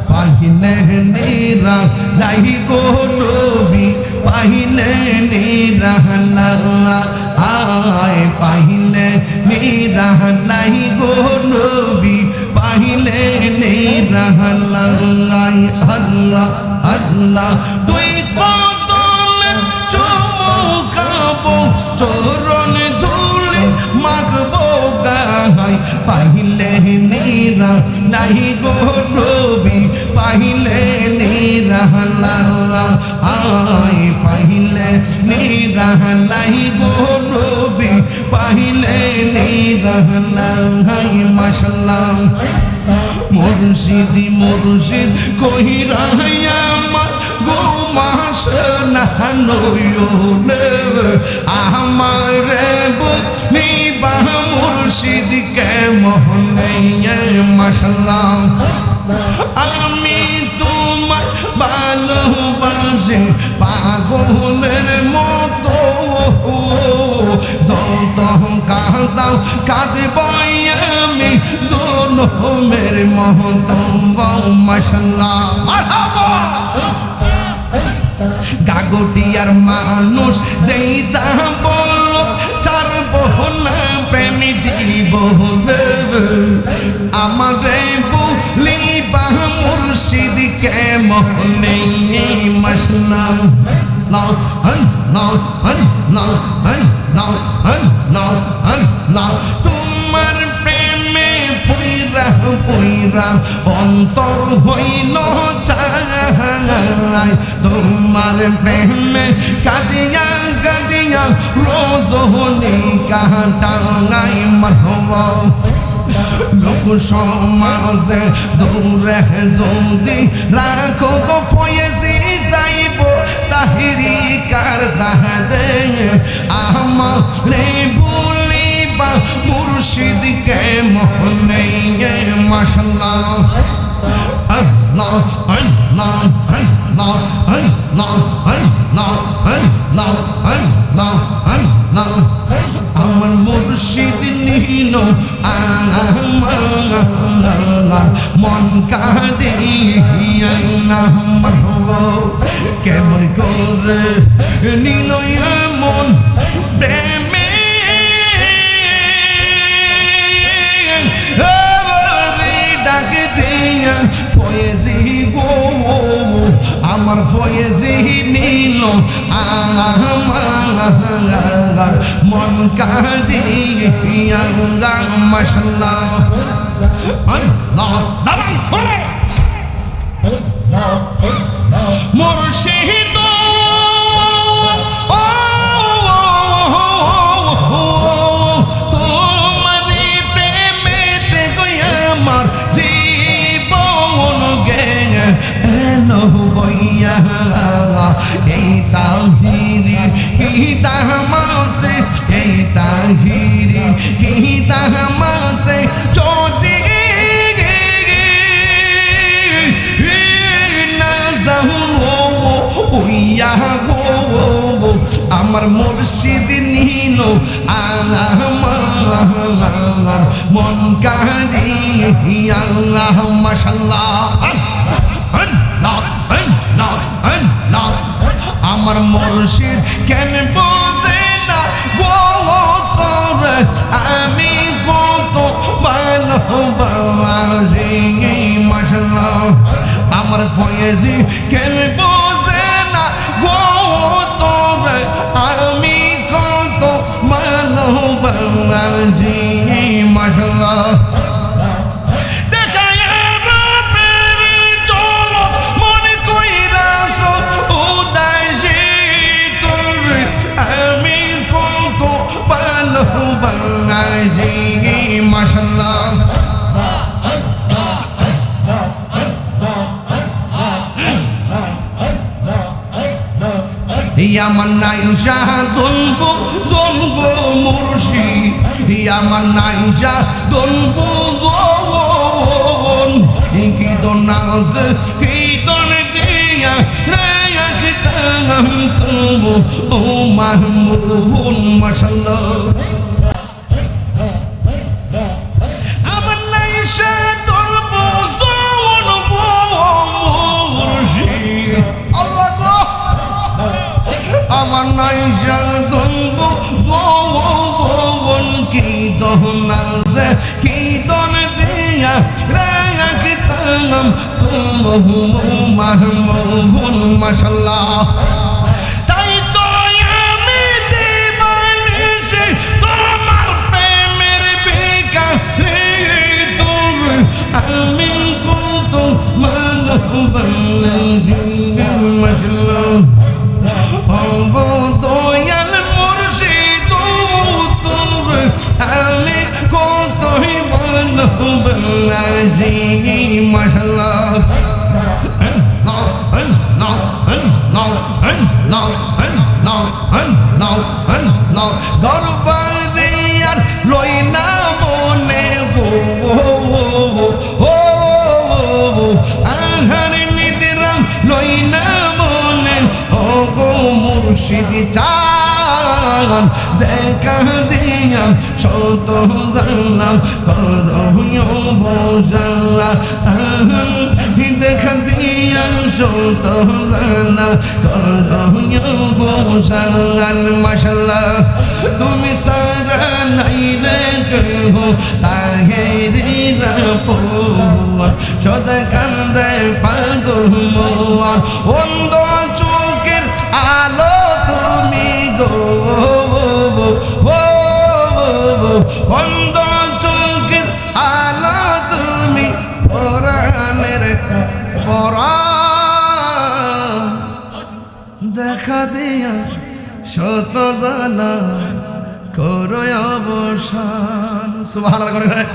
পাহিলে নিরা নাই গো নবী পাহিলে নিরালা আয় পাহিলে নিরা নাই গো নবী পাহিলে নিরালা আল্লাহ আল্লাহ দুই কদমে চুমুকাবো চরণ ধুলে মাগবো গায় পাহিলে নিরা নাই গো নবী পাহিলে নিরালা আয় পাহিলে নিরা নাই গো নবী পাহিলে নিরালা মাশাআল্লাহ মুর্শিদি মুর্শিদ কহিরা আমার গো মাসনা নয়নে আমারে বুঝি বা মুর্শিদ কে মোহনে মাশাআল্লাহ আমি তোমার ভালোবাসি পাগলের মতো যত কাঁদাও কাঁদব আমি জনমের মতো মাশাআল্লাহ মারহাবা গাগটিয়ার মানুষ যেই যা বলল চারব না প্রেম জীবন আমারে বলিবা মুর্শিদ কে মোহনে মাশাআল্লাহ লাও লাও লাও লাও লাও লাও তোমার প্রেমে পইরা পইরা অন্তর হইল চাই তোমার প্রেমে কাঁদিয়া কাঁদিয়া রজনী কাটাই মারহাবা লোক সমাজে দূরে যদি রাখো গো ফয়েজি যাইব তাহিরি কার দাহারে আমারে ভুলিবা মুর্শিদ কে মোহনে মাশাআল্লাহ আল্লাহ আল্লাহ আল্লাহ আল্লাহ আল্লাহ আল্লাহ আল্লাহ আল্লাহ আমার মুর্শিদ নিল আমার মন কাঁদিয়া মারহাবা কেমন করে নিল মন প্রেমে ডাক দিয়া ফয়েজি গো আমার ফয়েজি নিল আমার মন কাঁদিয়া মাশাআল্লাহ আল্লাহ জবান খুলে মুর্শিদ তোমারি প্রেমেতে গয়া আমার জীবন গেল বইয়া এই তাহিরি কি তাহমাসে এই তাহিরি কি তাহমাসে যদি না যাও উইয়া গো আমার মুর্শিদ নিল আমার মন কাঁদিয়া মাশাআল্লাহ আমার মুর্শিদ কেন বোঝে না গো তোরে আমি কত ভালোবাসি মাশাআল্লাহ আমার ফয়েজি কেন বোঝে না গো তোরে আমি কত ভালোবাসি মাশাআল্লাহ মাশাআল্লাহ ইয়ামান নাইশা দনবো জনগো মুর্শিদ ইয়ামান নাইশা দনবো জন কি দনাজ কি দন দিয়া রায়াক তাম তুমো ও মাহমুদ মাশাআল্লাহ নাজে কি দন দিয়া রাখতাম তোমার মন মাশাআল্লাহ তাই তো আমি দিবানিশি তোমার প্রেমের বিকাশে তোর আমি কত মানবন্ধি মাশাআল্লাহ ও দয়াল মুর্শিদ তোর আমি কতই মানবন্ধি মাশাআল্লাহ গর্বারে আর লই না মনে গো আহার নিদ্রাম লই না মনে ও গো মুর্শিদ চান দেখা দিয়াম শত জানলাম করহিও বসালা দেখা দিয়াম শত জানলাম করহিও বসালান মাশাআল্লাহ তুমি সারা নাই রে কেহ তাহেরিরা পোয়া সদা কান্দে পাগল মোয়ার অন্ধ চোখের আলো তুমি গো অন্ধ চোখের আলো তুমি পরাণের পরাণ দেখা দিয়া শত জানা করো অবসান সুবহানাল্লাহ।